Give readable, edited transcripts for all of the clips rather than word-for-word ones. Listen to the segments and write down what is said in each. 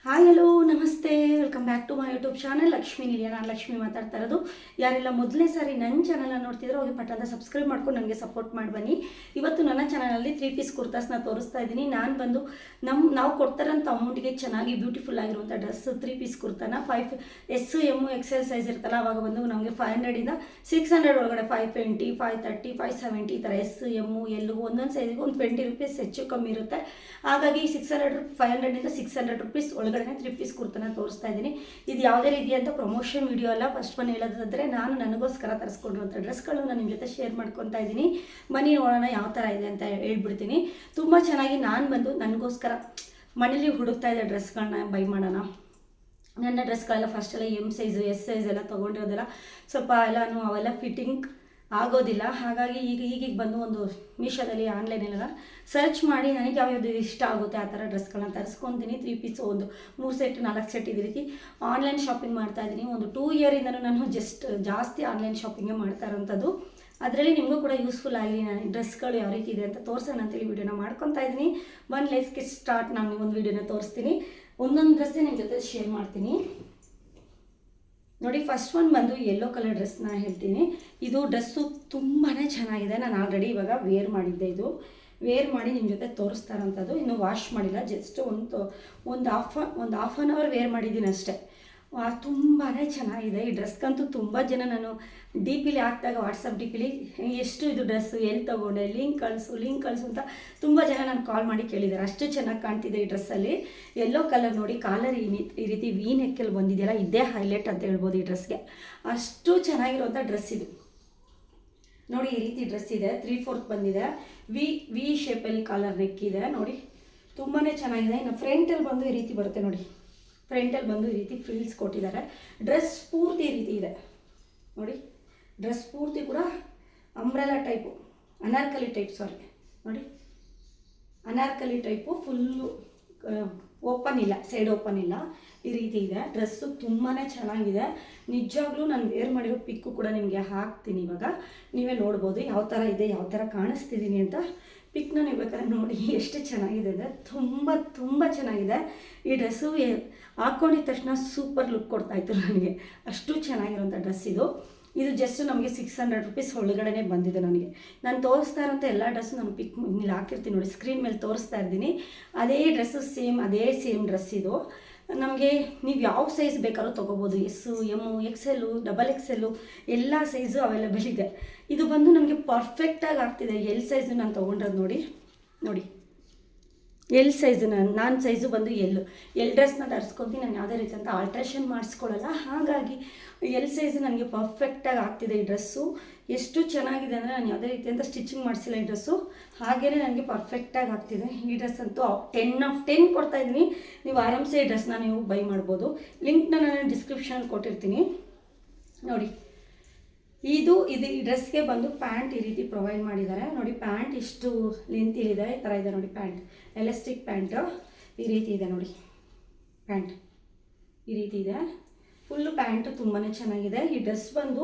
Hi hello ನಮಸ್ತೆ, welcome back to my YouTube channel Lakshmi Nilaya. ನಾನು ಲಕ್ಷ್ಮಿ ಮಾತಾಡ್ತಾ ಇರೋದು. ಯಾರೆಲ್ಲ ಮೊದಲನೇ ಸಾರಿ ನನ್ನ ಚಾನಲ್ನ ನೋಡ್ತಿದ್ರು ಅವ್ರಿಗೆ ಪಟ್ಟದ ಸಬ್ಸ್ಕ್ರೈಬ್ ಮಾಡ್ಕೊಂಡು ನನಗೆ ಸಪೋರ್ಟ್ ಮಾಡಿ ಬನ್ನಿ. ಇವತ್ತು ನನ್ನ ಚಾನಲಲ್ಲಿ 3 ಪೀಸ್ ಕುರ್ತಾಸ್ನ ತೋರಿಸ್ತಾ ಇದ್ದೀನಿ. ನಾನು ಬಂದು ನಾವು ಕೊಡ್ತಾರಂಥ ಅಮೌಂಟಿಗೆ ಚೆನ್ನಾಗಿ ಬ್ಯೂಟಿಫುಲ್ ಆಗಿರುವಂಥ ಡ್ರೆಸ್ 3 ಪೀಸ್ ಕುರ್ತಾನ 5 ಎಸ್ ಎಮ್ ಎಕ್ಸೆಲ್ ಸೈಜ್ ಇರ್ತಲ್ಲ, ಅವಾಗ ಬಂದು ನಮಗೆ 500ಇಂದ 600 ಒಳಗಡೆ 520, 530, 570 ಈ ಥರ ಎಸ್ ಎಮ್ಮು ಎಲ್ಲು ಒಂದೊಂದು ಸೈಜಿಗೆ ಒಂದು 20 ರೂಪೀಸ್ ಹೆಚ್ಚು ಕಮ್ಮಿ ಇರುತ್ತೆ. ಹಾಗಾಗಿ 500ಇಂದ 600 ರೂಪೀಸ್ ಒಳಗಡೆ 3 ಪೀಸ್ ಕುರ್ತಾನ ತೋರಿಸ್ತಾ ಇದ್ದೀನಿ. ಇದು ಯಾವುದೇ ರೀತಿಯಂಥ ಪ್ರಮೋಷನ್ ವಿಡಿಯೋ ಅಲ್ಲ. ಫಸ್ಟ್ ಒನ್ ಹೇಳೋದಾದರೆ ನಾನು ನನಗೋಸ್ಕರ ತರಿಸ್ಕೊಂಡಿರುವಂಥ ಡ್ರೆಸ್ಗಳು ನಾನು ನಿಮ್ಮ ಜೊತೆ ಶೇರ್ ಮಾಡ್ಕೊತಾ ಇದ್ದೀನಿ. ಬನ್ನಿ ನೋಡೋಣ ಯಾವ ಥರ ಇದೆ ಅಂತ ಹೇಳ್ಬಿಡ್ತೀನಿ. ತುಂಬ ಚೆನ್ನಾಗಿ ನಾನು ಬಂದು ನನಗೋಸ್ಕರ ಮನೇಲಿ ಹುಡುಕ್ತಾ ಇದ್ದೆ ಡ್ರೆಸ್ಗಳನ್ನ ಬೈ ಮಾಡೋಣ. ನನ್ನ ಡ್ರೆಸ್ಗಳೆಲ್ಲ ಫಸ್ಟೆಲ್ಲ ಎಮ್ ಸೈಜು ಎಸ್ ಸೈಜ್ ಎಲ್ಲ ತೊಗೊಂಡಿರೋದೆಲ್ಲ ಸ್ವಲ್ಪ ಎಲ್ಲನೂ ಅವೆಲ್ಲ ಫಿಟ್ಟಿಂಗ್ ಆಗೋದಿಲ್ಲ. ಹಾಗಾಗಿ ಈಗೀಗ ಬಂದು ಒಂದು ಮೀಶೋದಲ್ಲಿ ಆನ್ಲೈನೆಲ್ಲ ಸರ್ಚ್ ಮಾಡಿ ನನಗೆ ಯಾವ್ಯಾವುದು ಇಷ್ಟ ಆಗುತ್ತೆ ಆ ಥರ ಡ್ರೆಸ್ಗಳನ್ನ ತರಿಸ್ಕೊತೀನಿ. 3 ಪೀಸು ಒಂದು 3 ಸೆಟ್ 4 ಸೆಟ್ ಇದೇ ರೀತಿ ಆನ್ಲೈನ್ ಶಾಪಿಂಗ್ ಮಾಡ್ತಾಯಿದ್ದೀನಿ. ಒಂದು 2 ಇಯರಿಂದನೂ ನಾನು ಜಾಸ್ತಿ ಆನ್ಲೈನ್ ಶಾಪಿಂಗೇ ಮಾಡ್ತಾ ಇರೋಂಥದ್ದು. ಅದರಲ್ಲಿ ನಿಮಗೂ ಕೂಡ ಯೂಸ್ಫುಲ್ ಆಗಲಿ. ನಾನು ಡ್ರೆಸ್ಗಳು ಯಾವ ರೀತಿ ಇದೆ ಅಂತ ತೋರಿಸೋಣ ಅಂತೇಳಿ ವೀಡಿಯೋನ ಮಾಡ್ಕೊತಾ ಇದ್ದೀನಿ. Let's get start. ನಾನು ಒಂದು ವೀಡಿಯೋನ ತೋರಿಸ್ತೀನಿ, ಒಂದೊಂದು ಡ್ರೆಸ್ಸೇ ನಿಮ್ಮ ಜೊತೆ ಶೇರ್ ಮಾಡ್ತೀನಿ. ನೋಡಿ, ಫಸ್ಟ್ ಒನ್ ಬಂದು ಯೆಲ್ಲೋ ಕಲರ್ ಡ್ರೆಸ್ನ ಹೇಳ್ತೀನಿ. ಇದು ಡ್ರೆಸ್ಸು ತುಂಬಾ ಚೆನ್ನಾಗಿದೆ. ನಾನು ಆಲ್ರೆಡಿ ಇವಾಗ ವೇರ್ ಮಾಡಿದ್ದೆ. ಇದು ವೇರ್ ಮಾಡಿ ನಿಮ್ಮ ಜೊತೆ ತೋರಿಸ್ತಾ ಇರೋಂಥದ್ದು. ಇನ್ನೂ ವಾಶ್ ಮಾಡಿಲ್ಲ, ಜಸ್ಟ್ ಒಂದು ಹಾಫ್ ಆನ್ ಅವರ್ ವೇರ್ ಮಾಡಿದ್ದೀನಿ ಅಷ್ಟೇ. ತುಂಬಾ ಚೆನ್ನಾಗಿದೆ ಈ ಡ್ರೆಸ್ಗಂತೂ. ತುಂಬ ಜನ ನಾನು ಡಿ ಪಿಲಿ ಹಾಕಿದಾಗ ವಾಟ್ಸಪ್ ಡಿ ಪಿಲಿ ಎಷ್ಟು ಇದು ಡ್ರೆಸ್ಸು ಎಲ್ಲಿ ತೊಗೊಂಡೆ, ಲಿಂಕ್ ಕಳಿಸು ಅಂತ ತುಂಬ ಜನ ನಾನು ಕಾಲ್ ಮಾಡಿ ಕೇಳಿದ್ದಾರೆ. ಅಷ್ಟು ಚೆನ್ನಾಗಿ ಕಾಣ್ತಿದೆ ಈ ಡ್ರೆಸ್ಸಲ್ಲಿ. ಯೆಲ್ಲೋ ಕಲರ್ ನೋಡಿ, ಕಾಲರ್ ಈ ರೀತಿ ವಿ ನೆಕ್ಕಲ್ಲಿ ಬಂದಿದೆಯಲ್ಲ, ಇದೇ ಹೈಲೈಟ್ ಅಂತ ಹೇಳ್ಬೋದು ಈ ಡ್ರೆಸ್ಗೆ. ಅಷ್ಟು ಚೆನ್ನಾಗಿರುವಂಥ ಡ್ರೆಸ್ ಇದು. ನೋಡಿ, ಈ ರೀತಿ ಡ್ರೆಸ್ ಇದೆ, 3/4 ಬಂದಿದೆ, ವಿ ಶೇಪಲ್ಲಿ ಕಾಲರ್ ನೆಕ್ ಇದೆ. ನೋಡಿ, ತುಂಬಾ ಚೆನ್ನಾಗಿದೆ. ಇನ್ನು ಫ್ರಂಟಲ್ಲಿ ಬಂದು ಈ ರೀತಿ ಬರುತ್ತೆ ನೋಡಿ, ಫ್ರಂಟಲ್ಲಿ ಬಂದು ಈ ರೀತಿ ಫ್ರಿಲ್ಸ್ ಕೊಟ್ಟಿದ್ದಾರೆ. ಡ್ರೆಸ್ ಪೂರ್ತಿ ಈ ರೀತಿ ಇದೆ ನೋಡಿ. ಡ್ರೆಸ್ ಪೂರ್ತಿ ಕೂಡ ಅಂಬ್ರೆಲಾ ಟೈಪು, ಅನಾರ್ಕಲಿ ಟೈಪ್, ನೋಡಿ ಅನಾರ್ಕಲಿ ಟೈಪು, ಫುಲ್ಲು ಓಪನ್ ಇಲ್ಲ, ಸೈಡ್ ಓಪನ್ ಇಲ್ಲ, ಈ ರೀತಿ ಇದೆ. ಡ್ರೆಸ್ಸು ತುಂಬಾ ಚೆನ್ನಾಗಿದೆ. ನಿಜವಾಗ್ಲೂ ನಾನು ವೇರ್ ಮಾಡಿರೋ ಪಿಕ್ಕು ಕೂಡ ನಿಮಗೆ ಹಾಕ್ತೀನಿ. ಇವಾಗ ನೀವೇ ನೋಡ್ಬೋದು ಯಾವ ಥರ ಇದೆ, ಯಾವ ಥರ ಕಾಣಿಸ್ತಿದ್ದೀನಿ ಅಂತ. ಪಿಕ್ನ ನೀವು ಬೇಕಾದ್ರೆ ನೋಡಿ ಎಷ್ಟು ಚೆನ್ನಾಗಿದೆ ಅಂದರೆ ತುಂಬ ಚೆನ್ನಾಗಿದೆ. ಈ ಡ್ರೆಸ್ಸು ಹಾಕ್ಕೊಂಡಿದ ತಕ್ಷಣ ಸೂಪರ್ ಲುಕ್ ಕೊಡ್ತಾಯಿತ್ತು ನನಗೆ. ಅಷ್ಟು ಚೆನ್ನಾಗಿರೋಂಥ ಡ್ರೆಸ್ ಇದು. ಜಸ್ಟ್ ನಮಗೆ 600 ರೂಪೀಸ್ ಒಳಗಡೆ ಬಂದಿದೆ ನನಗೆ. ನಾನು ತೋರಿಸ್ತಾ ಇರೋಂಥ ಎಲ್ಲ ಡ್ರೆಸ್ಸು ನಾನು ಪಿಕ್ ಇಲ್ಲಿ ಹಾಕಿರ್ತೀನಿ ನೋಡಿ, ಸ್ಕ್ರೀನ್ ಮೇಲೆ ತೋರಿಸ್ತಾ ಇದ್ದೀನಿ. ಅದೇ ಡ್ರೆಸ್ಸು ಸೇಮ್ ಡ್ರೆಸ್ ಇದು. ನಮಗೆ ನೀವು ಯಾವ ಸೈಜ್ ಬೇಕಾದ್ರೂ ತೊಗೋಬೋದು. S M XL double XL ಎಲ್ಲ ಸೈಜು ಅವೈಲೇಬಲ್ ಇದೆ. ಇದು ಬಂದು ನಮಗೆ ಪರ್ಫೆಕ್ಟಾಗಿ ಆಗ್ತಿದೆ. ಎಲ್ ಸೈಜು ನಾನು ತೊಗೊಂಡಿರೋದು ನೋಡಿ ಎಲ್ ಸೈಜು ನಾನು ಸೈಜು ಬಂದು ಎಲ್ ಡ್ರೆಸ್ನ ಧರಿಸ್ಕೊತೀನಿ. ನಾನು ಯಾವುದೇ ರೀತಿ ಅಂತ ಆಲ್ಟ್ರೇಷನ್ ಮಾಡಿಸ್ಕೊಳ್ಳಲ್ಲ. ಹಾಗಾಗಿ ಎಲ್ ಸೈಜು ನನಗೆ ಪರ್ಫೆಕ್ಟಾಗಿ ಆಗ್ತಿದೆ ಈ ಡ್ರೆಸ್ಸು. ಎಷ್ಟು ಚೆನ್ನಾಗಿದೆ ಅಂದರೆ ನಾನು ಯಾವುದೇ ರೀತಿ ಅಂತ ಸ್ಟಿಚಿಂಗ್ ಮಾಡಿಸಿಲ್ಲ ಈ ಡ್ರೆಸ್ಸು. ಹಾಗೇ ನನಗೆ ಪರ್ಫೆಕ್ಟಾಗಿ ಆಗ್ತಿದೆ ಈ ಡ್ರೆಸ್ ಅಂತೂ. 10/10 ಕೊಡ್ತಾಯಿದ್ದೀನಿ. ನೀವು ಆರಾಮ್ಸೆ ಈ ಡ್ರೆಸ್ನ ನೀವು ಬೈ ಮಾಡ್ಬೋದು. ಲಿಂಕ್ನ ನಾನು ಡಿಸ್ಕ್ರಿಪ್ಷನಲ್ಲಿ ಕೊಟ್ಟಿರ್ತೀನಿ ನೋಡಿ. ಇದು ಈ ಡ್ರೆಸ್ಗೆ ಬಂದು ಪ್ಯಾಂಟ್ ಈ ರೀತಿ ಪ್ರೊವೈಡ್ ಮಾಡಿದ್ದಾರೆ ನೋಡಿ. ಪ್ಯಾಂಟ್ ಇಷ್ಟು ಲೆಂತ್ ಇದೆ, ಈ ಥರ ಇದೆ ನೋಡಿ. ಪ್ಯಾಂಟ್ ಎಲಾಸ್ಟಿಕ್ ಪ್ಯಾಂಟು ಈ ರೀತಿ ಇದೆ ನೋಡಿ. ಪ್ಯಾಂಟ್ ಈ ರೀತಿ ಇದೆ. ಫುಲ್ಲು ಪ್ಯಾಂಟು ತುಂಬಾ ಚೆನ್ನಾಗಿದೆ. ಈ ಡ್ರೆಸ್ ಬಂದು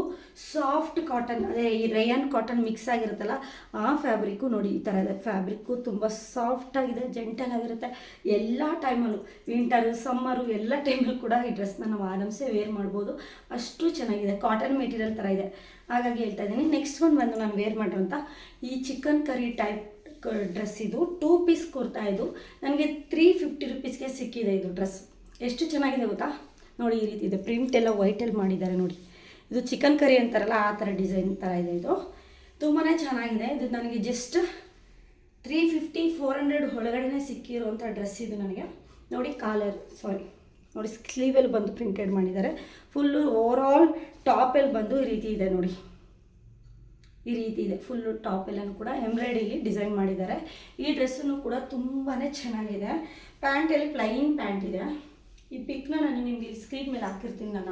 ಸಾಫ್ಟ್ ಕಾಟನ್, ಅದೇ ಈ ರಯಾನ್ ಕಾಟನ್ ಮಿಕ್ಸ್ ಆಗಿರುತ್ತಲ್ಲ ಆ ಫ್ಯಾಬ್ರಿಕ್ಕು ನೋಡಿ, ಈ ಥರ ಇದೆ. ಫ್ಯಾಬ್ರಿಕ್ಕು ತುಂಬ ಸಾಫ್ಟಾಗಿದೆ, ಜೆಂಟಲ್ ಆಗಿರುತ್ತೆ. ಎಲ್ಲ ಟೈಮಲ್ಲೂ, ವಿಂಟರು ಸಮ್ಮರು ಎಲ್ಲ ಟೈಮಲ್ಲೂ ಕೂಡ ಈ ಡ್ರೆಸ್ನ ನಾವು ಆರಾಮ್ಸೆ ವೇರ್ ಮಾಡ್ಬೋದು. ಅಷ್ಟು ಚೆನ್ನಾಗಿದೆ. ಕಾಟನ್ ಮೆಟೀರಿಯಲ್ ಥರ ಇದೆ, ಹಾಗಾಗಿ ಹೇಳ್ತಾ ಇದ್ದೀನಿ. ನೆಕ್ಸ್ಟ್ ಒನ್ ಬಂದು ನಾನು ವೇರ್ ಮಾಡಿರೋಂಥ ಈ ಚಿಕನ್ ಕರಿ ಟೈಪ್ ಡ್ರೆಸ್. ಇದು 2 ಪೀಸ್ ಕುರ್ತಾ. ಇದು ನನಗೆ 350 ರೂಪೀಸ್ಗೆ ಸಿಕ್ಕಿದೆ. ಇದು ಡ್ರೆಸ್ ಎಷ್ಟು ಚೆನ್ನಾಗಿದೆ ಗೊತ್ತಾ ನೋಡಿ. ಈ ರೀತಿ ಇದೆ, ಪ್ರಿಂಟ್ ಎಲ್ಲ ವೈಟಲ್ಲಿ ಮಾಡಿದ್ದಾರೆ ನೋಡಿ. ಇದು ಚಿಕನ್ ಕರಿ ಅಂತಾರಲ್ಲ ಆ ಥರ ಡಿಸೈನ್ ಥರ ಇದೆ. ಇದು ತುಂಬಾ ಚೆನ್ನಾಗಿದೆ. ಇದು ನನಗೆ ಜಸ್ಟ್ 350-400 ಒಳಗಡೆ ಸಿಕ್ಕಿರುವಂಥ ಡ್ರೆಸ್ ಇದು ನನಗೆ ನೋಡಿ. ನೋಡಿ, ಸ್ಲೀವಲ್ಲಿ ಬಂದು ಪ್ರಿಂಟೆಡ್ ಮಾಡಿದ್ದಾರೆ. ಫುಲ್ಲು ಓವರಾಲ್ ಟಾಪಲ್ಲಿ ಬಂದು ಈ ರೀತಿ ಇದೆ ನೋಡಿ. ಈ ರೀತಿ ಇದೆ ಫುಲ್ಲು ಟಾಪೆಲ್ಲೂ ಕೂಡ ಎಂಬ್ರಾಯ್ಡಿಲಿ ಡಿಸೈನ್ ಮಾಡಿದ್ದಾರೆ. ಈ ಡ್ರೆಸ್ಸನ್ನು ಕೂಡ ತುಂಬಾ ಚೆನ್ನಾಗಿದೆ. ಪ್ಯಾಂಟಲ್ಲಿ ಪ್ಲೈನ್ ಪ್ಯಾಂಟ್ ಇದೆ. ಈ ಪಿಕ್ನ ನಾನು ನಿಮಗೆ ಸ್ಕ್ರೀನ್ ಮೇಲೆ ಹಾಕಿರ್ತೀನಿ. ನಾನು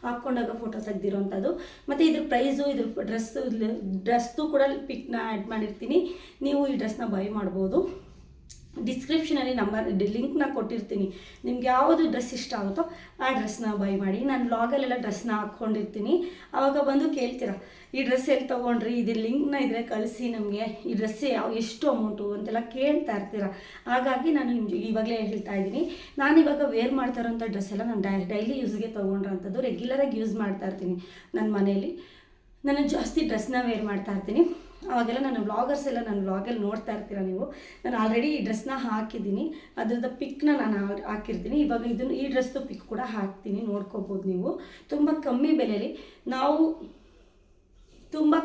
ಹಾಕ್ಕೊಂಡಾಗ ಫೋಟೋ ತೆಗೆದಿರೋಂಥದ್ದು. ಮತ್ತು ಇದ್ರ ಪ್ರೈಸು, ಇದ್ರ ಡ್ರೆಸ್ಸು ಕೂಡ ಪಿಕ್ನ ಆ್ಯಡ್ ಮಾಡಿರ್ತೀನಿ. ನೀವು ಈ ಡ್ರೆಸ್ನ ಬೈ ಮಾಡ್ಬೋದು. ಡಿಸ್ಕ್ರಿಪ್ಷನಲ್ಲಿ ಲಿಂಕ್ನ ಕೊಟ್ಟಿರ್ತೀನಿ. ನಿಮ್ಗೆ ಯಾವುದು ಡ್ರೆಸ್ ಇಷ್ಟ ಆಗುತ್ತೋ ಆ ಡ್ರೆಸ್ನ ಬೈ ಮಾಡಿ. ನಾನು ವ್ಲಾಗಲ್ಲೆಲ್ಲ ಡ್ರೆಸ್ನ ಹಾಕ್ಕೊಂಡಿರ್ತೀನಿ, ಆವಾಗ ಬಂದು ಕೇಳ್ತೀರಾ ಈ ಡ್ರೆಸ್ ಎಲ್ಲಿ ತೊಗೊಂಡ್ರಿ, ಇದು ಲಿಂಕ್ನ ಇದ್ರೆ ಕಳಿಸಿ ನಮಗೆ, ಈ ಡ್ರೆಸ್ ಎಷ್ಟು ಅಮೌಂಟು ಅಂತೆಲ್ಲ ಕೇಳ್ತಾ ಇರ್ತೀರ. ಹಾಗಾಗಿ ನಾನು ನಿಮ್ಗೆ ಇವಾಗಲೇ ಹೇಳ್ತಾ ಇದ್ದೀನಿ, ನಾನು ಇವಾಗ ವೇರ್ ಮಾಡ್ತಾ ಇರೋಂಥ ಡ್ರೆಸ್ ಎಲ್ಲ ನಾನು ಡೈಲಿ ಯೂಸ್ಗೆ ತೊಗೊಂಡ್ರಂಥದ್ದು, ರೆಗ್ಯುಲರಾಗಿ ಯೂಸ್ ಮಾಡ್ತಾ ಇರ್ತೀನಿ ನನ್ನ ಮನೇಲಿ. ನಾನು ಜಾಸ್ತಿ ಡ್ರೆಸ್ನ ವೇರ್ ಮಾಡ್ತಾ ಇರ್ತೀನಿ. ಅವಾಗೆಲ್ಲ ನನ್ನ ವ್ಲಾಗರ್ಸ್ ಎಲ್ಲ ನನ್ನ ವ್ಲಾಗಲ್ಲಿ ನೋಡ್ತಾ ಇರ್ತೀರ ನೀವು. ನಾನು ಆಲ್ರೆಡಿ ಈ ಡ್ರೆಸ್ನ ಹಾಕಿದ್ದೀನಿ, ಅದ್ರದ್ದು ಪಿಕ್ನ ನಾನು ಹಾಕಿರ್ತೀನಿ. ಇವಾಗ ಈ ಡ್ರೆಸ್ದು ಪಿಕ್ ಕೂಡ ಹಾಕ್ತೀನಿ, ನೋಡ್ಕೋಬೋದು ನೀವು. ತುಂಬ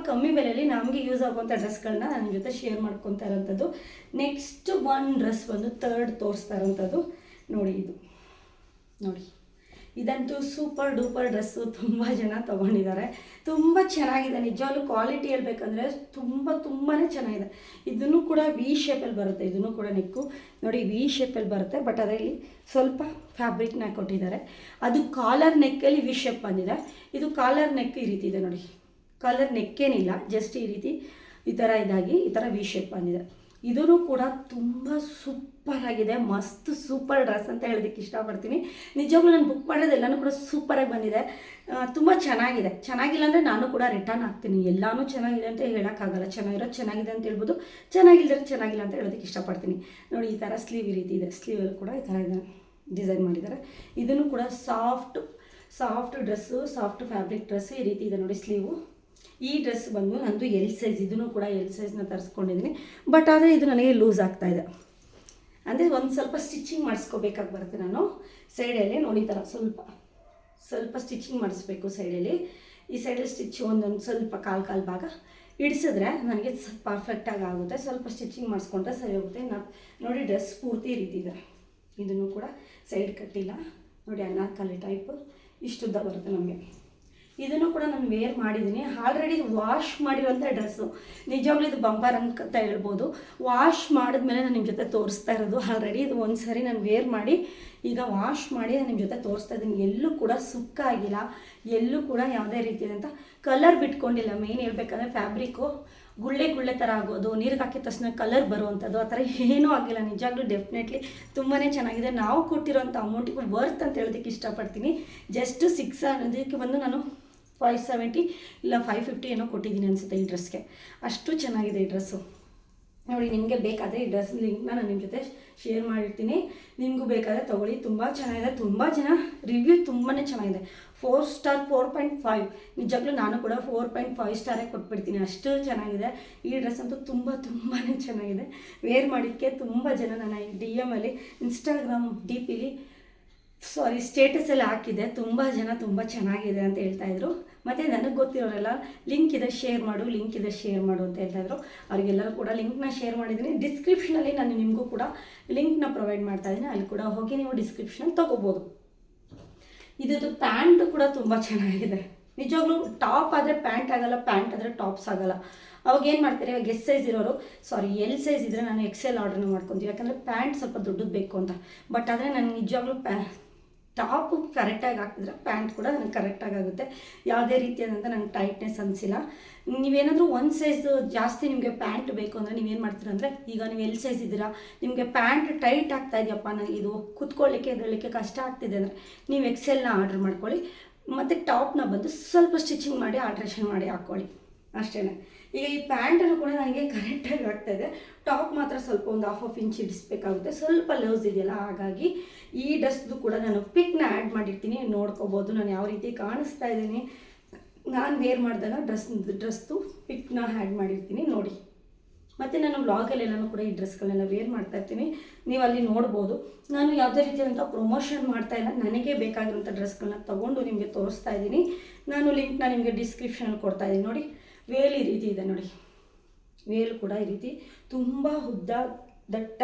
ಕಮ್ಮಿ ಬೆಲೆಯಲ್ಲಿ ನಮಗೆ ಯೂಸ್ ಆಗುವಂಥ ಡ್ರೆಸ್ಗಳನ್ನ ನನ್ನ ಜೊತೆ ಶೇರ್ ಮಾಡ್ಕೊತಾ ಇರೋಂಥದ್ದು. ನೆಕ್ಸ್ಟ್ ಒಂದು ಡ್ರೆಸ್ ಬಂದು ಥರ್ಡ್ ತೋರಿಸ್ತಾ ಇರೋಂಥದ್ದು ನೋಡಿ. ನೋಡಿ, ಇದಂತೂ ಸೂಪರ್ ಡೂಪರ್ ಡ್ರೆಸ್ಸು. ತುಂಬ ಜನ ತೊಗೊಂಡಿದ್ದಾರೆ, ತುಂಬ ಚೆನ್ನಾಗಿದೆ. ನಿಜವಾಗ್ಲೂ ಕ್ವಾಲಿಟಿ ಹೇಳ್ಬೇಕಂದ್ರೆ ತುಂಬಾ ಚೆನ್ನಾಗಿದೆ. ಇದನ್ನು ಕೂಡ ವಿ ಶೇಪಲ್ಲಿ ಬರುತ್ತೆ, ಇದನ್ನು ಕೂಡ ನೆಕ್ಕು ನೋಡಿ ವಿ ಶೇಪಲ್ಲಿ ಬರುತ್ತೆ. ಬಟ್ ಅದರಲ್ಲಿ ಸ್ವಲ್ಪ ಫ್ಯಾಬ್ರಿಕ್ನ ಕೊಟ್ಟಿದ್ದಾರೆ. ಅದು ಕಾಲರ್ ನೆಕ್ಕಲ್ಲಿ ವಿ ಶೇಪ್ ಬಂದಿದೆ. ಇದು ಕಾಲರ್ ನೆಕ್ ಈ ರೀತಿ ಇದೆ ನೋಡಿ, ಕಾಲರ್ ನೆಕ್ಕೇನಿಲ್ಲ, ಜಸ್ಟ್ ಈ ರೀತಿ ಈ ಥರ ವಿ ಶೇಪ್ ಬಂದಿದೆ. ಇದೂ ಕೂಡ ತುಂಬ ಸೂಪರಾಗಿದೆ, ಮಸ್ತ್ ಸೂಪರ್ ಡ್ರೆಸ್ ಅಂತ ಹೇಳೋದಕ್ಕೆ ಇಷ್ಟಪಡ್ತೀನಿ. ನಿಜವಾಗ್ಲೂ ನಾನು ಬುಕ್ ಮಾಡೋದೆಲ್ಲನೂ ಕೂಡ ಸೂಪರಾಗಿ ಬಂದಿದೆ, ತುಂಬ ಚೆನ್ನಾಗಿದೆ. ಚೆನ್ನಾಗಿಲ್ಲ ಅಂದರೆ ನಾನು ಕೂಡ ರಿಟರ್ನ್ ಹಾಕ್ತೀನಿ. ಎಲ್ಲನೂ ಚೆನ್ನಾಗಿದೆ ಅಂತ ಹೇಳೋಕ್ಕಾಗಲ್ಲ, ಚೆನ್ನಾಗಿರೋದು ಚೆನ್ನಾಗಿದೆ ಅಂತ ಹೇಳ್ಬೋದು, ಚೆನ್ನಾಗಿಲ್ಲದ್ರೆ ಚೆನ್ನಾಗಿಲ್ಲ ಅಂತ ಹೇಳೋದಕ್ಕೆ ಇಷ್ಟಪಡ್ತೀನಿ. ನೋಡಿ ಈ ಥರ ಸ್ಲೀವ್ ಈ ರೀತಿ ಇದೆ, ಸ್ಲೀವಲ್ಲಿ ಕೂಡ ಈ ಥರ ಡಿಸೈನ್ ಮಾಡಿದ್ದಾರೆ. ಇದನ್ನು ಕೂಡ soft dress, soft fabric dress ಈ ರೀತಿ ಇದೆ ನೋಡಿ ಸ್ಲೀವು. ಈ ಡ್ರೆಸ್ ಬಂದು ನಂದು ಎಲ್ ಸೈಜ್, ಇದನ್ನು ಕೂಡ ಎಲ್ ಸೈಜ್ನ ತರಿಸ್ಕೊಂಡಿದ್ದೀನಿ. ಬಟ್ ಆದರೆ ಇದು ನನಗೆ ಲೂಸ್ ಆಗ್ತಾಯಿದೆ, ಅಂದರೆ ಒಂದು ಸ್ವಲ್ಪ ಸ್ಟಿಚಿಂಗ್ ಮಾಡಿಸ್ಕೋಬೇಕಾಗಿ ಬರುತ್ತೆ. ನಾನು ಸೈಡಲ್ಲಿ ನೋಡಿ ಈ ಥರ ಸ್ವಲ್ಪ ಸ್ಟಿಚಿಂಗ್ ಮಾಡಿಸ್ಬೇಕು ಸೈಡಲ್ಲಿ. ಈ ಸೈಡಲ್ಲಿ ಸ್ಟಿಚ್ ಒಂದೊಂದು ಸ್ವಲ್ಪ ಕಾಲು ಭಾಗ ಇಡಿಸಿದ್ರೆ ನನಗೆ ಪರ್ಫೆಕ್ಟಾಗಿ ಆಗುತ್ತೆ. ಸ್ವಲ್ಪ ಸ್ಟಿಚಿಂಗ್ ಮಾಡಿಸ್ಕೊಂಡ್ರೆ ಸರಿ ಹೋಗುತ್ತೆ. ನೋಡಿ ಡ್ರೆಸ್ ಪೂರ್ತಿ ಈ ರೀತಿ ಇದೆ. ಇದನ್ನು ಕೂಡ ಸೈಡ್ ಕಟ್ಟಿಲ್ಲ ನೋಡಿ, ಅನಾರ್ಕಲಿ ಟೈಪ್ ಇಷ್ಟುದ್ದ ಬರುತ್ತೆ ನಮಗೆ. ಇದನ್ನು ಕೂಡ ನಾನು ವೇರ್ ಮಾಡಿದ್ದೀನಿ. ಆಲ್ರೆಡಿ ವಾಶ್ ಮಾಡಿರೋಂಥ ಡ್ರೆಸ್ಸು, ನಿಜವಾಗ್ಲೂ ಇದು ಬಂಪರ್ ಅಂತ ಹೇಳ್ಬೋದು. ವಾಶ್ ಮಾಡಿದ್ಮೇಲೆ ನಾನು ನಿಮ್ಮ ಜೊತೆ ತೋರಿಸ್ತಾ ಇರೋದು. ಆಲ್ರೆಡಿ ಇದು ಒಂದು ಸರಿ ನಾನು ವೇರ್ ಮಾಡಿ ಈಗ ವಾಶ್ ಮಾಡಿ ನಾನು ನಿಮ್ಮ ಜೊತೆ ತೋರಿಸ್ತಾ ಇದ್ದೀನಿ. ಎಲ್ಲೂ ಕೂಡ ಸುಕ್ಕಾಗಿಲ್ಲ, ಎಲ್ಲೂ ಕೂಡ ಯಾವುದೇ ರೀತಿಯಾದಂಥ ಕಲರ್ ಬಿಟ್ಕೊಂಡಿಲ್ಲ. ಮೇಯ್ನ್ ಹೇಳ್ಬೇಕಂದ್ರೆ ಫ್ಯಾಬ್ರಿಕ್ಕು ಗುಳ್ಳೆ ಥರ ಆಗೋದು, ನೀರಿಗೆ ಹಾಕಿದ ತಕ್ಷಣ ಕಲರ್ ಬರುವಂಥದ್ದು ಆ ಥರ ಏನೂ ಆಗಿಲ್ಲ. ನಿಜವಾಗ್ಲೂ ಡೆಫಿನೆಟ್ಲಿ ತುಂಬಾ ಚೆನ್ನಾಗಿದೆ. ನಾವು ಕೊಟ್ಟಿರೋಂಥ ಅಮೌಂಟಿಗೆ ವರ್ತ್ ಅಂತ ಹೇಳೋದಕ್ಕೆ ಇಷ್ಟಪಡ್ತೀನಿ. ಜಸ್ಟ್ 600 ಬಂದು ನಾನು 570 ಇಲ್ಲ 550 ಏನೋ ಕೊಟ್ಟಿದ್ದೀನಿ ಅನಿಸುತ್ತೆ ಈ ಡ್ರೆಸ್ಗೆ. ಅಷ್ಟು ಚೆನ್ನಾಗಿದೆ ಈ ಡ್ರೆಸ್ಸು. ನೋಡಿ, ನಿಮಗೆ ಬೇಕಾದರೆ ಈ ಡ್ರೆಸ್ ಲಿಂಕ್ನ ನಾನು ನಿಮ್ಮ ಜೊತೆ ಶೇರ್ ಮಾಡಿರ್ತೀನಿ, ನಿಮಗೂ ಬೇಕಾದರೆ ತೊಗೊಳ್ಳಿ. ತುಂಬ ಚೆನ್ನಾಗಿದೆ, ತುಂಬ ಜನ ರಿವ್ಯೂ ತುಂಬಾ ಚೆನ್ನಾಗಿದೆ. 4 ಸ್ಟಾರ್ 4.5, ನಿಜವಾಗ್ಲೂ ನಾನು ಕೂಡ 4.5 ಸ್ಟಾರೇ ಕೊಟ್ಬಿಡ್ತೀನಿ, ಅಷ್ಟು ಚೆನ್ನಾಗಿದೆ. ಈ ಡ್ರೆಸ್ ಅಂತೂ ತುಂಬಾ ಚೆನ್ನಾಗಿದೆ. ವೇರ್ ಮಾಡಿದ್ದಕ್ಕೆ ತುಂಬ ಜನ ನನ್ನ DM ಇನ್ಸ್ಟಾಗ್ರಾಮ್ DPಲಿ ಸ್ಟೇಟಸಲ್ಲಿ ಹಾಕಿದೆ. ತುಂಬ ಜನ ತುಂಬ ಚೆನ್ನಾಗಿದೆ ಅಂತ ಹೇಳ್ತಾಯಿದ್ರು. ಮತ್ತು ನನಗೆ ಗೊತ್ತಿರೋರೆಲ್ಲ ಲಿಂಕ್ ಇದೆ ಶೇರ್ ಮಾಡು ಅಂತ ಹೇಳ್ತಾಯಿದ್ರು. ಅವ್ರಿಗೆಲ್ಲರೂ ಕೂಡ ಲಿಂಕ್ನ ಶೇರ್ ಮಾಡಿದ್ದೀನಿ. ಡಿಸ್ಕ್ರಿಪ್ಷನಲ್ಲಿ ನಾನು ನಿಮಗೂ ಕೂಡ ಲಿಂಕ್ನ ಪ್ರೊವೈಡ್ ಮಾಡ್ತಾಯಿದ್ದೀನಿ, ಅಲ್ಲಿ ಕೂಡ ಹೋಗಿ ನೀವು ಡಿಸ್ಕ್ರಿಪ್ಷನಲ್ಲಿ ತೊಗೋಬೋದು. ಇದ್ದು ಪ್ಯಾಂಟು ಕೂಡ ತುಂಬ ಚೆನ್ನಾಗಿದೆ. ನಿಜವಾಗ್ಲೂ ಟಾಪ್ ಆದರೆ ಪ್ಯಾಂಟ್ ಆಗಲ್ಲ, ಪ್ಯಾಂಟ್ ಆದರೆ ಟಾಪ್ಸ್ ಆಗಲ್ಲ. ಅವಾಗ ಏನು ಮಾಡ್ತಾರೆ, ಇವಾಗ ಎಲ್ ಸೈಜ್ ಇದ್ದರೆ ನಾನು XL ಆರ್ಡ್ರನ್ನ ಮಾಡ್ಕೊತೀವಿ, ಯಾಕಂದರೆ ಪ್ಯಾಂಟ್ ಸ್ವಲ್ಪ ದೊಡ್ಡದು ಬೇಕು ಅಂತ. ಬಟ್ ಆದರೆ ನನಗೆ ನಿಜವಾಗ್ಲೂ ಟಾಪು ಕರೆಕ್ಟಾಗಿ ಹಾಕಿದ್ರೆ ಪ್ಯಾಂಟ್ ಕೂಡ ನನಗೆ ಕರೆಕ್ಟಾಗಿ ಆಗುತ್ತೆ. ಯಾವುದೇ ರೀತಿಯಾದಂಥ ನನಗೆ ಟೈಟ್ನೆಸ್ ಅನಿಸಿಲ್ಲ. ನೀವೇನಾದರೂ ಒಂದು ಸೈಜ್ ಜಾಸ್ತಿ ನಿಮಗೆ ಪ್ಯಾಂಟ್ ಬೇಕು ಅಂದರೆ ನೀವೇನು ಮಾಡ್ತೀರ ಅಂದರೆ, ಈಗ ನೀವು ಎಲ್ ಸೈಜ್ ಇದ್ದೀರಾ, ನಿಮಗೆ ಪ್ಯಾಂಟ್ ಟೈಟ್ ಆಗ್ತಾ ಇದೆಯಪ್ಪ, ನನಗೆ ಇದು ಕುತ್ಕೊಳ್ಳಿಕ್ಕೆ ಎದ್ದೇಳಲಿಕ್ಕೆ ಕಷ್ಟ ಆಗ್ತಿದೆ ಅಂದರೆ ನೀವು XLನ ಆರ್ಡ್ರ್ ಮಾಡ್ಕೊಳ್ಳಿ. ಮತ್ತು ಟಾಪ್ನ ಬಂದು ಸ್ವಲ್ಪ ಸ್ಟಿಚಿಂಗ್ ಮಾಡಿ ಆಲ್ಟ್ರೇಷನ್ ಮಾಡಿ ಹಾಕ್ಕೊಳ್ಳಿ, ಅಷ್ಟೇ. ಈಗ ಈ ಪ್ಯಾಂಟನ್ನು ಕೂಡ ನನಗೆ ಕರೆಕ್ಟಾಗಿ ಆಗ್ತಾಯಿದೆ. ಟಾಪ್ ಮಾತ್ರ ಸ್ವಲ್ಪ ಒಂದು 1/2 ಇಂಚ್ ಇಡಿಸ್ಬೇಕಾಗುತ್ತೆ, ಸ್ವಲ್ಪ ಲೂಸ್ ಇದೆಯಲ್ಲ. ಹಾಗಾಗಿ ಈ ಡ್ರೆಸ್ದು ಕೂಡ ನಾನು ಪಿಕ್ನ ಆ್ಯಡ್ ಮಾಡಿರ್ತೀನಿ, ನೋಡ್ಕೋಬೋದು ನಾನು ಯಾವ ರೀತಿ ಕಾಣಿಸ್ತಾ ಇದ್ದೀನಿ. ನಾನು ವೇರ್ ಮಾಡಿದಾಗ ಡ್ರೆಸ್ದು ಪಿಕ್ನ ಆ್ಯಡ್ ಮಾಡಿರ್ತೀನಿ ನೋಡಿ. ಮತ್ತು ನಾನು ವ್ಲಾಗಲ್ಲೆಲ್ಲನೂ ಕೂಡ ಈ ಡ್ರೆಸ್ಗಳನ್ನೆಲ್ಲ ವೇರ್ ಮಾಡ್ತಾಯಿರ್ತೀನಿ, ನೀವು ಅಲ್ಲಿ ನೋಡ್ಬೋದು. ನಾನು ಯಾವುದೇ ರೀತಿಯಾದಂಥ ಪ್ರಮೋಷನ್ ಮಾಡ್ತಾಯಿಲ್ಲ, ನನಗೆ ಬೇಕಾಗಿರೋಂಥ ಡ್ರೆಸ್ಗಳನ್ನ ತೊಗೊಂಡು ನಿಮಗೆ ತೋರಿಸ್ತಾ ಇದ್ದೀನಿ. ನಾನು ಲಿಂಕ್ನ ನಿಮಗೆ ಡಿಸ್ಕ್ರಿಪ್ಷನಲ್ಲಿ ಕೊಡ್ತಾಯಿದ್ದೀನಿ ನೋಡಿ. ವೇಲ್ ಈ ರೀತಿ ಇದೆ ನೋಡಿ, ವೇಲ್ ಕೂಡ ಈ ರೀತಿ ತುಂಬ ಉದ್ದ ದಟ್ಟ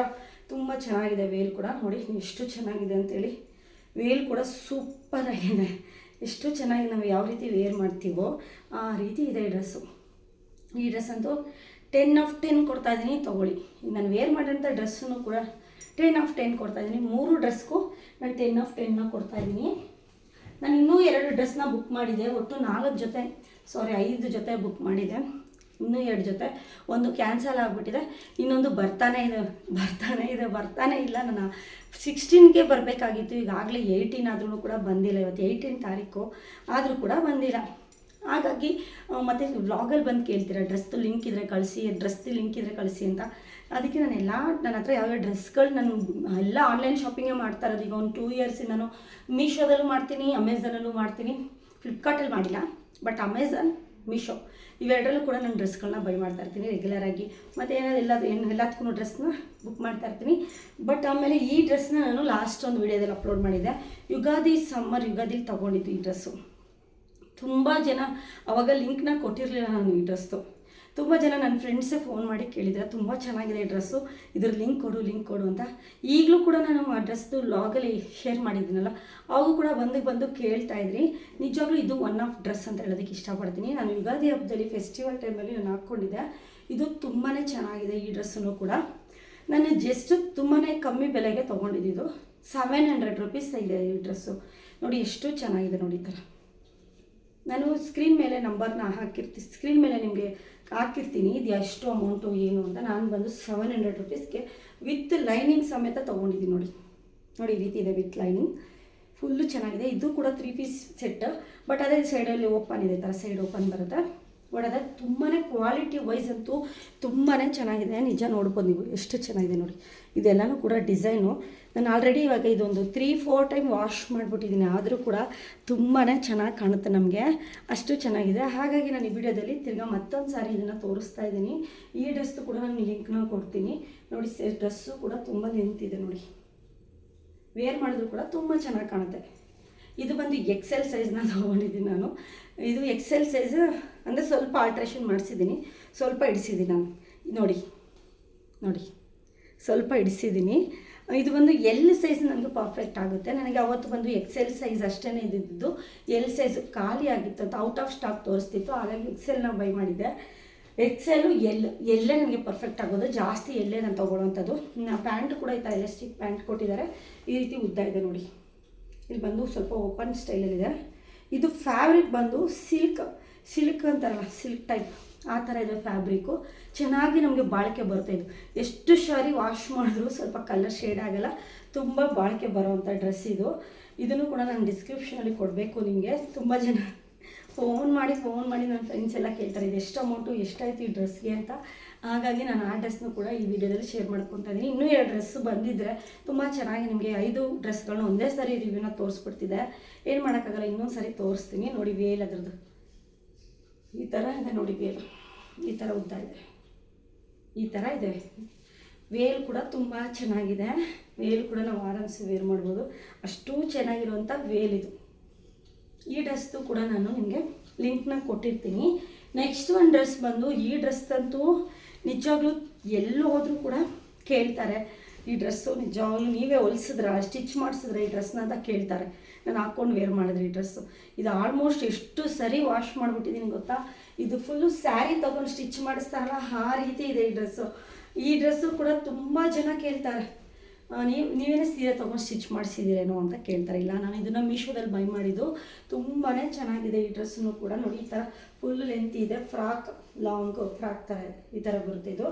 ತುಂಬ ಚೆನ್ನಾಗಿದೆ. ವೇಲ್ ಕೂಡ ನೋಡಿ ಎಷ್ಟು ಚೆನ್ನಾಗಿದೆ ಅಂತೇಳಿ. ವೇಲ್ ಕೂಡ ಸೂಪರಾಗಿದೆ, ಎಷ್ಟು ಚೆನ್ನಾಗಿ ನಾವು ಯಾವ ರೀತಿ ವೇರ್ ಮಾಡ್ತೀವೋ ಆ ರೀತಿ ಇದೆ ಈ ಡ್ರೆಸ್ಸು. ಈ ಡ್ರೆಸ್ ಅಂತೂ 10/10 ಕೊಡ್ತಾಯಿದ್ದೀನಿ, ತೊಗೊಳ್ಳಿ. ನಾನು ವೇರ್ ಮಾಡಿರೋಂಥ ಡ್ರೆಸ್ಸನ್ನು ಕೂಡ 10/10 ಕೊಡ್ತಾಯಿದ್ದೀನಿ. 3 ಡ್ರೆಸ್ಗೂ ನಾನು 10/10 ಕೊಡ್ತಾಯಿದ್ದೀನಿ. ನಾನು ಇನ್ನೂ 2 ಡ್ರೆಸ್ನ ಬುಕ್ ಮಾಡಿದೆ, ಒಟ್ಟು 5 ಜೊತೆ ಬುಕ್ ಮಾಡಿದೆ. ಇನ್ನೂ 2 ಜೊತೆ, ಒಂದು ಕ್ಯಾನ್ಸಲ್ ಆಗಿಬಿಟ್ಟಿದೆ, ಇನ್ನೊಂದು ಬರ್ತಾನೇ ಇಲ್ಲ. ನಾನು 16ಗೆ ಬರಬೇಕಾಗಿತ್ತು, ಈಗಾಗಲೇ 18 ಆದ್ರೂ ಕೂಡ ಬಂದಿಲ್ಲ. ಇವತ್ತು 18 ತಾರೀಕು ಆದರೂ ಕೂಡ ಬಂದಿಲ್ಲ. ಹಾಗಾಗಿ ಮತ್ತು ವ್ಲಾಗಲ್ಲಿ ಬಂದು ಕೇಳ್ತೀರಾ ಡ್ರೆಸ್ದು ಲಿಂಕ್ ಇದ್ದರೆ ಕಳಿಸಿ ಅಂತ. ಅದಕ್ಕೆ ನನ್ನ ಹತ್ರ ಯಾವ್ಯಾವ ಡ್ರೆಸ್ಗಳು ನಾನು ಎಲ್ಲ ಆನ್ಲೈನ್ ಶಾಪಿಂಗೇ ಮಾಡ್ತಾ ಇರೋದು. ಈಗ ಒಂದು 2 ಇಯರ್ಸ್ ನಾನು ಮೀಶೋದಲ್ಲೂ ಮಾಡ್ತೀನಿ, ಅಮೆಝಾನಲ್ಲೂ ಮಾಡ್ತೀನಿ, ಫ್ಲಿಪ್ಕಾರ್ಟಲ್ಲಿ ಮಾಡಿಲ್ಲ. ಬಟ್ ಅಮೆಝಾನ್, ಮೀಶೋ ಇವೆರಡರಲ್ಲೂ ಕೂಡ ನಾನು ಡ್ರೆಸ್ಗಳನ್ನ ಬೈ ಮಾಡ್ತಾ ಇರ್ತೀನಿ ರೆಗ್ಯುಲರಾಗಿ. ಮತ್ತು ಎಲ್ಲದಕ್ಕೂ ಡ್ರೆಸ್ನ ಬುಕ್ ಮಾಡ್ತಾ ಇರ್ತೀನಿ. ಬಟ್ ಆಮೇಲೆ ಈ ಡ್ರೆಸ್ನ ನಾನು ಲಾಸ್ಟ್ ಒಂದು ವೀಡಿಯೋದಲ್ಲಿ ಅಪ್ಲೋಡ್ ಮಾಡಿದ್ದೆ. ಯುಗಾದಿಲಿ ತೊಗೊಂಡಿದ್ದು ಈ ಡ್ರೆಸ್ಸು. ತುಂಬ ಜನ ಅವಾಗ ಲಿಂಕ್ನ ಕೊಟ್ಟಿರಲಿಲ್ಲ ನಾನು ಈ ಡ್ರೆಸ್ದು. ತುಂಬ ಜನ ನನ್ನ ಫ್ರೆಂಡ್ಸೇ ಫೋನ್ ಮಾಡಿ ಕೇಳಿದರೆ ತುಂಬ ಚೆನ್ನಾಗಿದೆ ಈ ಡ್ರೆಸ್ಸು, ಇದ್ರ ಲಿಂಕ್ ಕೊಡು ಅಂತ. ಈಗಲೂ ಕೂಡ ನಾನು ಆ ಡ್ರೆಸ್ದು ವ್ಲಾಗಲ್ಲಿ ಶೇರ್ ಮಾಡಿದ್ದೀನಲ್ಲ, ಅವು ಕೂಡ ಬಂದು ಕೇಳ್ತಾಯಿದ್ರಿ. ನಿಜವಾಗ್ಲೂ ಇದು ಒನ್ ಆಫ್ ಡ್ರೆಸ್ ಅಂತ ಹೇಳೋದಕ್ಕೆ ಇಷ್ಟಪಡ್ತೀನಿ. ನಾನು ಯುಗಾದಿ ಹಬ್ಬದಲ್ಲಿ ಫೆಸ್ಟಿವಲ್ ಟೈಮಲ್ಲಿ ನಾನು ಹಾಕ್ಕೊಂಡಿದ್ದೆ. ಇದು ತುಂಬಾ ಚೆನ್ನಾಗಿದೆ ಈ ಡ್ರೆಸ್ಸನ್ನು ಕೂಡ. ನಾನು ಜಸ್ಟ್ ತುಂಬಾ ಕಮ್ಮಿ ಬೆಲೆಗೆ ತೊಗೊಂಡಿದ್ದು. 700 ರುಪೀಸ್ ಇದೆ ಈ ಡ್ರೆಸ್ಸು. ನೋಡಿ ಎಷ್ಟು ಚೆನ್ನಾಗಿದೆ ನೋಡಿ. ಈ ಥರ ನಾನು ಸ್ಕ್ರೀನ್ ಮೇಲೆ ನಂಬರ್ನ ಸ್ಕ್ರೀನ್ ಮೇಲೆ ನಿಮಗೆ ಹಾಕಿರ್ತೀನಿ, ಇದು ಎಷ್ಟು ಅಮೌಂಟು ಏನು ಅಂತ. ನಾನು ಬಂದು 700 ರುಪೀಸ್ಗೆ ವಿತ್ ಲೈನಿಂಗ್ ಸಮೇತ ತೊಗೊಂಡಿದ್ದೀನಿ. ನೋಡಿ ಈ ರೀತಿ ಇದೆ ವಿತ್ ಲೈನಿಂಗ್, ಫುಲ್ಲು ಚೆನ್ನಾಗಿದೆ. ಇದು ಕೂಡ 3 ಪೀಸ್ ಸೆಟ್. ಬಟ್ ಅದೇ ಸೈಡಲ್ಲಿ ಓಪನ್ ಇದೆ, ಥರ ಸೈಡ್ ಓಪನ್ ಬರುತ್ತೆ. ಬಟ್ ಅದೇ ತುಂಬಾ ಕ್ವಾಲಿಟಿ ವೈಸ್ ಅಂತೂ ತುಂಬಾ ಚೆನ್ನಾಗಿದೆ. ನಿಜ ನೋಡ್ಬೋದು ನೀವು ಎಷ್ಟು ಚೆನ್ನಾಗಿದೆ ನೋಡಿ. ಇದೆಲ್ಲನೂ ಕೂಡ ಡಿಸೈನು. ನಾನು ಆಲ್ರೆಡಿ ಇವಾಗ ಇದೊಂದು 3-4 ಟೈಮ್ ವಾಶ್ ಮಾಡಿಬಿಟ್ಟಿದ್ದೀನಿ, ಆದರೂ ಕೂಡ ತುಂಬಾ ಚೆನ್ನಾಗಿ ಕಾಣುತ್ತೆ ನಮಗೆ, ಅಷ್ಟು ಚೆನ್ನಾಗಿದೆ. ಹಾಗಾಗಿ ನಾನು ಈ ವಿಡಿಯೋದಲ್ಲಿ ತಿರ್ಗಾ ಮತ್ತೊಂದು ಸಾರಿ ಇದನ್ನು ತೋರಿಸ್ತಾ ಇದ್ದೀನಿ. ಈ ಡ್ರೆಸ್ದು ಕೂಡ ನಾನು ಲಿಂಕ್ನ ಕೊಡ್ತೀನಿ ನೋಡಿ. ಡ್ರೆಸ್ಸು ಕೂಡ ತುಂಬ ಲೆಂತ್ ಇದೆ ನೋಡಿ, ವೇರ್ ಮಾಡಿದ್ರು ಕೂಡ ತುಂಬ ಚೆನ್ನಾಗಿ ಕಾಣುತ್ತೆ. ಇದು ಬಂದು XL ಸೈಜ್ನ ತೊಗೊಂಡಿದ್ದೀನಿ ನಾನು. ಇದು XL ಸೈಜ್ ಅಂದರೆ ಸ್ವಲ್ಪ ಆಲ್ಟ್ರೇಷನ್ ಮಾಡಿಸಿದ್ದೀನಿ, ಸ್ವಲ್ಪ ಇಡಿಸಿದ್ದೀನಿ ನಾನು. ನೋಡಿ ಸ್ವಲ್ಪ ಇಡಿಸಿದ್ದೀನಿ. ಇದು ಬಂದು L ಸೈಜ್ ನನಗೆ ಪರ್ಫೆಕ್ಟ್ ಆಗುತ್ತೆ. ನನಗೆ ಅವತ್ತು ಬಂದು XL ಸೈಜ್ ಅಷ್ಟೇ ಇದ್ದಿದ್ದು, L ಸೈಜ್ ಖಾಲಿ ಆಗಿತ್ತು ಅಂತ ಔಟ್ ಆಫ್ ಸ್ಟಾಕ್ ತೋರಿಸ್ತಿತ್ತು. ಹಾಗಾಗಿ XLನ ಬೈ ಮಾಡಿದ್ದೆ. XL ಎಲ್ಲೇ ನನಗೆ ಪರ್ಫೆಕ್ಟ್ ಆಗೋದು, ಜಾಸ್ತಿ ಎಲ್ಲೇ ನಾನು ತೊಗೊಳ್ಳೋವಂಥದ್ದು. ಪ್ಯಾಂಟ್ ಕೂಡ ಈ ಥರ ಎಲಾಸ್ಟಿಕ್ ಪ್ಯಾಂಟ್ ಕೊಟ್ಟಿದ್ದಾರೆ, ಈ ರೀತಿ ಉದ್ದ ಇದೆ ನೋಡಿ. ಇಲ್ಲಿ ಬಂದು ಸ್ವಲ್ಪ ಓಪನ್ ಸ್ಟೈಲಲ್ಲಿದೆ. ಇದು ಫ್ಯಾಬ್ರಿಕ್ ಬಂದು ಸಿಲ್ಕ್ ಅಂತಾರಲ್ಲ, ಸಿಲ್ಕ್ ಟೈಪ್ ಆ ಥರ ಇದೆ ಫ್ಯಾಬ್ರಿಕ್ಕು. ಚೆನ್ನಾಗಿ ನಮಗೆ ಬಾಳಿಕೆ ಬರುತ್ತೆ. ಇದು ಎಷ್ಟು ಸಾರಿ ವಾಶ್ ಮಾಡಿದ್ರು ಸ್ವಲ್ಪ ಕಲರ್ ಶೇಡ್ ಆಗೋಲ್ಲ, ತುಂಬ ಬಾಳಿಕೆ ಬರೋವಂಥ ಡ್ರೆಸ್ ಇದು. ಇದನ್ನು ಕೂಡ ನಾನು ಡಿಸ್ಕ್ರಿಪ್ಷನಲ್ಲಿ ಕೊಡಬೇಕು ನಿಮಗೆ. ತುಂಬ ಜನ ಫೋನ್ ಮಾಡಿ ನನ್ನ ಫ್ರೆಂಡ್ಸ್ ಎಲ್ಲ ಕೇಳ್ತಾರೆ ಇದು ಎಷ್ಟು ಅಮೌಂಟು, ಎಷ್ಟಾಯಿತು ಈ ಡ್ರೆಸ್ಗೆ ಅಂತ. ಹಾಗಾಗಿ ನಾನು ಆ ಡ್ರೆಸ್ನು ಕೂಡ ಈ ವಿಡಿಯೋದಲ್ಲಿ ಶೇರ್ ಮಾಡ್ಕೊತಾ ಇದ್ದೀನಿ. ಇನ್ನೂ 2 ಡ್ರೆಸ್ ಬಂದಿದ್ದರೆ ತುಂಬ ಚೆನ್ನಾಗಿ ನಿಮಗೆ 5 ಡ್ರೆಸ್ಗಳನ್ನ ಒಂದೇ ಸಾರಿ ರಿವ್ಯೂನ ತೋರಿಸ್ಬಿಡ್ತಿದ್ದೆ. ಏನು ಮಾಡೋಕ್ಕಾಗಲ್ಲ, ಇನ್ನೊಂದು ಸಾರಿ ತೋರಿಸ್ತೀನಿ ನೋಡಿ. ವೇಲ್ ಅದರದ್ದು ಈ ಥರ ಇದೆ ನೋಡಿ, ವೇಲ್ ಈ ಥರ ಉದ್ದ ಇದೆ, ಈ ಥರ ಇದೆ. ವೇಲ್ ಕೂಡ ತುಂಬ ಚೆನ್ನಾಗಿದೆ. ವೇಲ್ ಕೂಡ ನಾವು ಆರಾಮ್ಸೆ ವೇರ್ ಮಾಡ್ಬೋದು, ಅಷ್ಟು ಚೆನ್ನಾಗಿರುವಂಥ ವೇಲ್ ಇದು. ಈ ಡ್ರೆಸ್ದು ಕೂಡ ನಾನು ನಿಮಗೆ ಲಿಂಕ್ನ ಕೊಟ್ಟಿರ್ತೀನಿ. ನೆಕ್ಸ್ಟ್ ಒಂದು ಡ್ರೆಸ್ ಬಂದು, ಈ ಡ್ರೆಸ್ದಂತೂ ನಿಜವಾಗ್ಲೂ ಎಲ್ಲೂ ಹೋದರೂ ಕೂಡ ಕೇಳ್ತಾರೆ, ಈ ಡ್ರೆಸ್ಸು ನಿಜವಾಗ್ಲೂ ನೀವೇ ಹೊಲಿಸಿದ್ರಾ, ಸ್ಟಿಚ್ ಮಾಡಿಸಿದ್ರೆ ಈ ಡ್ರೆಸ್ನ ಅಂತ ಕೇಳ್ತಾರೆ. ನಾನು ಹಾಕ್ಕೊಂಡು ವೇರ್ ಮಾಡಿದ್ರೆ ಈ ಡ್ರೆಸ್ಸು. ಇದು ಆಲ್ಮೋಸ್ಟ್ ಎಷ್ಟು ಸರಿ ವಾಶ್ ಮಾಡಿಬಿಟ್ಟಿದ್ದೀನಿ ಗೊತ್ತಾ. ಇದು ಫುಲ್ಲು ಸ್ಯಾರಿ ತೊಗೊಂಡು ಸ್ಟಿಚ್ ಮಾಡಿಸ್ತಾರಲ್ಲ ಆ ರೀತಿ ಇದೆ ಈ ಡ್ರೆಸ್ಸು. ಈ ಡ್ರೆಸ್ಸು ಕೂಡ ತುಂಬ ಜನ ಕೇಳ್ತಾರೆ, ನೀವೇನೇ ಸೀರೆ ತೊಗೊಂಡು ಸ್ಟಿಚ್ ಮಾಡಿಸಿದ್ದೀರೇನೋ ಅಂತ ಕೇಳ್ತಾರೆ. ಇಲ್ಲ, ನಾನು ಇದನ್ನು ಮೀಶೋದಲ್ಲಿ ಬೈ ಮಾಡಿದ್ದು. ತುಂಬಾ ಚೆನ್ನಾಗಿದೆ ಈ ಡ್ರೆಸ್ಸನ್ನು ಕೂಡ ನೋಡಿ. ಈ ಥರ ಫುಲ್ ಲೆಂತ್ ಇದೆ, ಲಾಂಗ್ ಫ್ರಾಕ್ ಥರ ಈ ಥರ ಬರುತ್ತೆ ಇದು.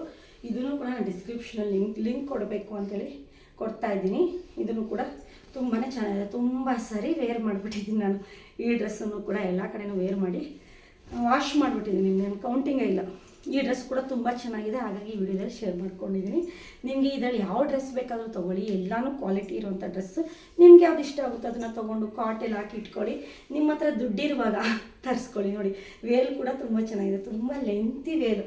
ಇದನ್ನು ಕೂಡ ನಾನು ಡಿಸ್ಕ್ರಿಪ್ಷನಲ್ಲಿ ಲಿಂಕ್ ಕೊಡಬೇಕು ಅಂತೇಳಿ ಕೊಡ್ತಾ ಇದ್ದೀನಿ. ಇದನ್ನು ಕೂಡ ತುಂಬಾ ಚೆನ್ನಾಗಿದೆ. ತುಂಬ ಸರಿ ವೇರ್ ಮಾಡಿಬಿಟ್ಟಿದ್ದೀನಿ ನಾನು ಈ ಡ್ರೆಸ್ಸನ್ನು ಕೂಡ. ಎಲ್ಲ ಕಡೆಯೂ ವೇರ್ ಮಾಡಿ ವಾಶ್ ಮಾಡಿಬಿಟ್ಟಿದ್ದೀನಿ, ನಾನು ಕೌಂಟಿಂಗೇ ಇಲ್ಲ. ಈ ಡ್ರೆಸ್ ಕೂಡ ತುಂಬ ಚೆನ್ನಾಗಿದೆ, ಹಾಗಾಗಿ ಈ ವಿಡಿಯೋದಲ್ಲಿ ಶೇರ್ ಮಾಡ್ಕೊಂಡಿದ್ದೀನಿ. ನಿಮಗೆ ಇದರಲ್ಲಿ ಯಾವ ಡ್ರೆಸ್ ಬೇಕಾದರೂ ತೊಗೊಳ್ಳಿ, ಎಲ್ಲನೂ ಕ್ವಾಲಿಟಿ ಇರುವಂಥ ಡ್ರೆಸ್ಸು. ನಿಮ್ಗೆ ಯಾವ್ದು ಇಷ್ಟ ಆಗುತ್ತೋ ಅದನ್ನು ತೊಗೊಂಡು ಕಾಟೆಲ್ಲ ಹಾಕಿ ಇಟ್ಕೊಳ್ಳಿ. ನಿಮ್ಮ ಹತ್ರ ದುಡ್ಡಿರುವಾಗ ತರಿಸ್ಕೊಳ್ಳಿ. ನೋಡಿ ವೇಲ್ ಕೂಡ ತುಂಬ ಚೆನ್ನಾಗಿದೆ, ತುಂಬ ಲೆಂತಿ ವೇಲು.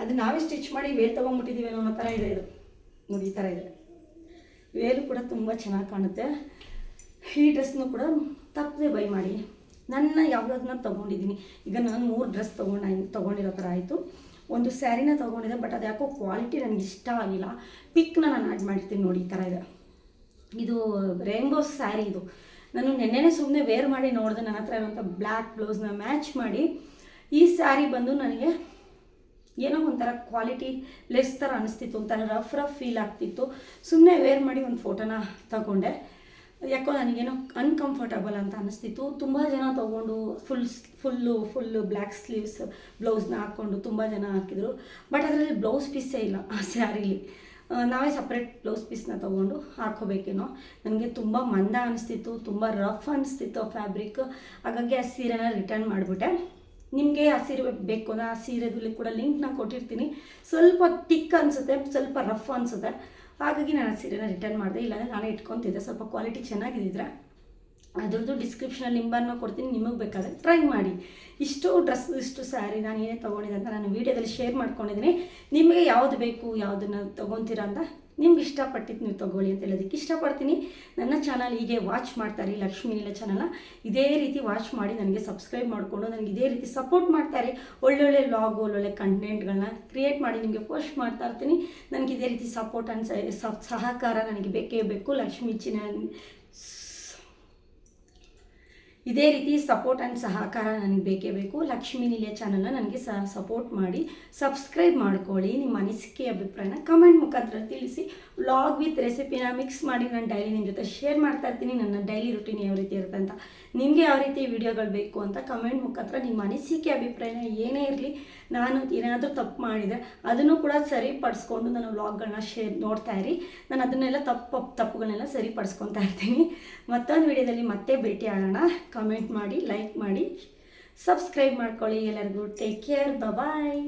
ಅದು ನಾವೇ ಸ್ಟಿಚ್ ಮಾಡಿ ವೇಲ್ ತೊಗೊಂಡ್ಬಿಟ್ಟಿದ್ದೀವಿ ಅನ್ನೋ ಥರ ಇದೆ ಇದು. ನೋಡಿ ಈ ಥರ ಇದೆ ವೇಲು ಕೂಡ ತುಂಬ ಚೆನ್ನಾಗಿ ಕಾಣುತ್ತೆ. ಈ ಡ್ರೆಸ್ನು ಕೂಡ ತಪ್ಪದೆ ಬೈ ಮಾಡಿ. ನನ್ನ ಯಾವುದನ್ನ ತೊಗೊಂಡಿದ್ದೀನಿ, ಈಗ ನಾನು 3 ಡ್ರೆಸ್ ತೊಗೊಂಡಿರೋ ಥರ ಆಯಿತು. ಒಂದು ಸ್ಯಾರಿನ ತೊಗೊಂಡಿದ್ದೆ, ಬಟ್ ಅದು ಯಾಕೋ ಕ್ವಾಲಿಟಿ ನನಗೆ ಇಷ್ಟ ಆಗಿಲ್ಲ. ಪಿಕ್ನ ನಾನು ಆ್ಯಡ್ ಮಾಡ್ತೀನಿ ನೋಡಿ. ಈ ಥರ ಇದೆ, ಇದು ರೇನ್ಬೋ ಸ್ಯಾರಿ. ಇದು ನಾನು ನೆನ್ನೆನೇ ಸುಮ್ಮನೆ ವೇರ್ ಮಾಡಿ ನೋಡಿದೆ, ನನ್ನ ಹತ್ರ ಇರುವಂಥ ಬ್ಲ್ಯಾಕ್ ಬ್ಲೌಸ್ನ ಮ್ಯಾಚ್ ಮಾಡಿ. ಈ ಸ್ಯಾರಿ ಬಂದು ನನಗೆ ಏನೋ ಒಂಥರ ಕ್ವಾಲಿಟಿ ಲೆಸ್ ಥರ ಅನಿಸ್ತಿತ್ತು, ಒಂಥರ ರಫ್ ಫೀಲ್ ಆಗ್ತಿತ್ತು. ಸುಮ್ಮನೆ ವೇರ್ ಮಾಡಿ ಒಂದು ಫೋಟೋನ ತಗೊಂಡೆ. ಯಾಕೋ ನನಗೇನೋ ಅನ್ಕಂಫರ್ಟಬಲ್ ಅಂತ ಅನ್ನಿಸ್ತಿತ್ತು. ತುಂಬ ಜನ ತೊಗೊಂಡು ಫುಲ್ಲು ಬ್ಲ್ಯಾಕ್ ಸ್ಲೀವ್ಸ್ ಬ್ಲೌಸ್ನ ಹಾಕ್ಕೊಂಡು ತುಂಬ ಜನ ಹಾಕಿದರು. ಬಟ್ ಅದರಲ್ಲಿ ಬ್ಲೌಸ್ ಪೀಸೇ ಇಲ್ಲ ಆ ಸ್ಯಾರೀಲಿ. ನಾವೇ ಸಪ್ರೇಟ್ ಬ್ಲೌಸ್ ಪೀಸ್ನ ತೊಗೊಂಡು ಹಾಕ್ಕೋಬೇಕೇನೋ. ನನಗೆ ತುಂಬ ಮಂದ ಅನಿಸ್ತಿತ್ತು, ತುಂಬ ರಫ್ ಅನಿಸ್ತಿತ್ತು ಫ್ಯಾಬ್ರಿಕ್. ಹಾಗಾಗಿ ಆ ಸೀರೆನ ರಿಟರ್ನ್ ಮಾಡಿಬಿಟ್ಟೆ. ನಿಮಗೆ ಆ ಸೀರೆ ಬೇಕು ಅಂದರೆ ಆ ಸೀರೆದಲ್ಲಿ ಕೂಡ ಲಿಂಕ್ನ ಕೊಟ್ಟಿರ್ತೀನಿ. ಸ್ವಲ್ಪ ತಿಕ್ ಅನಿಸುತ್ತೆ, ಸ್ವಲ್ಪ ರಫ್ ಅನಿಸುತ್ತೆ. ಹಾಗಾಗಿ ನಾನು ಆ ಸೀರೆನ ರಿಟರ್ನ್ ಮಾಡಿದೆ. ಇಲ್ಲಾಂದರೆ ನಾನೇ ಇಟ್ಕೊತಿದ್ದೆ. ಸ್ವಲ್ಪ ಕ್ವಾಲಿಟಿ ಚೆನ್ನಾಗಿದ್ದಿದ್ರೆ ಅದ್ರದ್ದು ಡಿಸ್ಕ್ರಿಪ್ಷನಲ್ಲಿ ನಂಬರ್ನ ಕೊಡ್ತೀನಿ, ನಿಮಗೆ ಬೇಕಾದರೆ ಟ್ರೈ ಮಾಡಿ. ಇಷ್ಟು ಸ್ಯಾರಿ ನಾನು ಏನೇ ತೊಗೊಂಡಿದ್ದೆ ಅಂತ ನಾನು ವೀಡಿಯೋದಲ್ಲಿ ಶೇರ್ ಮಾಡ್ಕೊಂಡಿದ್ದೀನಿ. ನಿಮಗೆ ಯಾವುದು ಬೇಕು, ಯಾವುದನ್ನು ತೊಗೊತೀರಾ ಅಂತ ನಿಮ್ಗೆ ಇಷ್ಟಪಟ್ಟಿದ್ದು ನೀವು ತೊಗೊಳ್ಳಿ ಅಂತ ಹೇಳೋದಕ್ಕೆ ಇಷ್ಟಪಡ್ತೀನಿ. ನನ್ನ ಚಾನಲ್ ಹೀಗೆ ವಾಚ್ ಮಾಡ್ತಾರೆ, ಲಕ್ಷ್ಮೀ ನೀಲ ಚಾನಲ್ನ ಇದೇ ರೀತಿ ವಾಚ್ ಮಾಡಿ ನನಗೆ ಸಬ್ಸ್ಕ್ರೈಬ್ ಮಾಡಿಕೊಂಡು ನನಗೆ ಇದೇ ರೀತಿ ಸಪೋರ್ಟ್ ಮಾಡ್ತಾರೆ. ಒಳ್ಳೊಳ್ಳೆ ವ್ಲಾಗು, ಒಳ್ಳೊಳ್ಳೆ ಕಂಟೆಂಟ್ಗಳನ್ನ ಕ್ರಿಯೇಟ್ ಮಾಡಿ ನಿಮಗೆ ಪೋಸ್ಟ್ ಮಾಡ್ತಾ ಇರ್ತೀನಿ. ನನಗೆ ಇದೇ ರೀತಿ ಸಪೋರ್ಟ್ ಆ್ಯಂಡ್ ಸಹಕಾರ ನನಗೆ ಬೇಕೇ ಬೇಕು. ಇದೇ ರೀತಿ ಸಪೋರ್ಟ್ ಆ್ಯಂಡ್ ಸಹಕಾರ ನನಗೆ ಬೇಕೇ ಬೇಕು. ಲಕ್ಷ್ಮೀ ನಿಲಯ ಚಾನಲ್ನ ನನಗೆ ಸಪೋರ್ಟ್ ಮಾಡಿ ಸಬ್ಸ್ಕ್ರೈಬ್ ಮಾಡ್ಕೊಳ್ಳಿ. ನಿಮ್ಮ ಅನಿಸಿಕೆ ಅಭಿಪ್ರಾಯನ ಕಮೆಂಟ್ ಮುಖಾಂತರ ತಿಳಿಸಿ. ವ್ಲಾಗ್ ವಿತ್ ರೆಸಿಪಿನ ಮಿಕ್ಸ್ ಮಾಡಿ ನಾನು ಡೈಲಿ ನಿಮ್ಮ ಜೊತೆ ಶೇರ್ ಮಾಡ್ತಾ ಇರ್ತೀನಿ. ನನ್ನ ಡೈಲಿ ರುಟೀನ್ ಯಾವ ರೀತಿ ಇರುತ್ತೆ ಅಂತ, ನಿಮಗೆ ಯಾವ ರೀತಿ ವಿಡಿಯೋಗಳು ಬೇಕು ಅಂತ ಕಮೆಂಟ್ ಮುಖಾಂತರ ನಿಮ್ಮ ಅನಿಸಿಕೆ ಅಭಿಪ್ರಾಯನ ಏನೇ ಇರಲಿ, ನಾನು ಏನಾದರೂ ತಪ್ಪು ಮಾಡಿದರೆ ಅದನ್ನು ಕೂಡ ಸರಿಪಡಿಸ್ಕೊಂಡು ನಾನು ವ್ಲಾಗ್ಗಳನ್ನ ನೋಡ್ತಾ ಇರಿ. ನಾನು ಅದನ್ನೆಲ್ಲ ತಪ್ಪುಗಳನ್ನೆಲ್ಲ ಸರಿಪಡಿಸ್ಕೊತಾ ಇರ್ತೀನಿ. ಮತ್ತೊಂದು ವಿಡಿಯೋದಲ್ಲಿ ಮತ್ತೆ ಭೇಟಿ ಆಗೋಣ. ಕಮೆಂಟ್ ಮಾಡಿ, ಲೈಕ್ ಮಾಡಿ, ಸಬ್ಸ್ಕ್ರೈಬ್ ಮಾಡ್ಕೊಳ್ಳಿ. ಎಲ್ಲರಿಗೂ ಟೇಕ್ ಕೇರ್, ಬಾಯ್.